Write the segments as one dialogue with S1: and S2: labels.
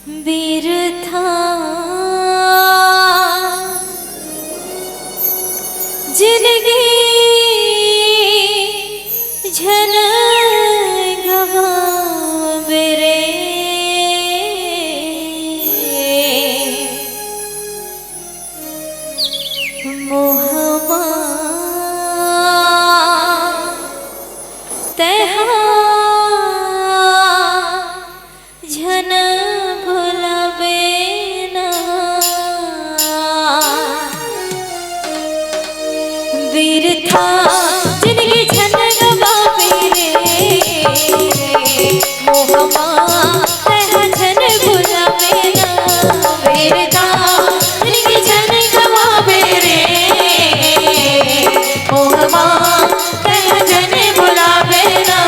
S1: बिरथा जिंदगी झन गवावे रे मोहमा तेहा झन भुलावे ना बिरथा जिंदगी झन गवावे रे मोहमा तेहा झन भुलावे ना बिरथा जिंदगी झन गवावे रे मोहमा तेहा झन भुलावे ना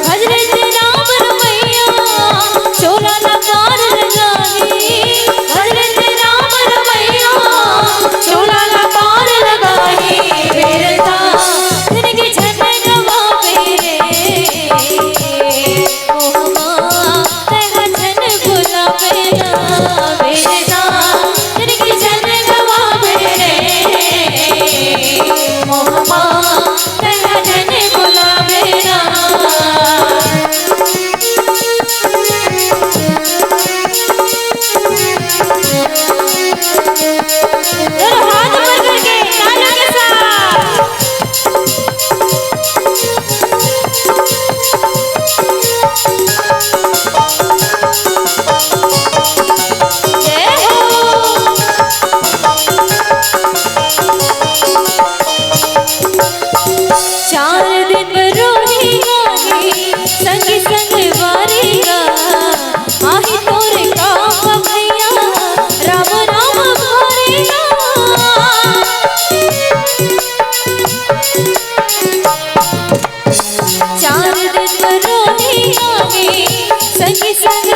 S1: हजरत राम रमैया चोला लकार लगाई हजरत राम रमैया चोला लकार लगाई बिरथा जिंदगी झन गवावे रे मोहमा तेहा झन भुलावे ना बिरथा जिंदगी झन गवावे रे मोहमा तेहा झन भुलावे ना हाथ ऊपर करके तालियों के साथ जय हो। चार दिन रोहिया संग संग वारेगा आही तोरे काम भैया राम राम करेगा चार दिन रोहिया संग संग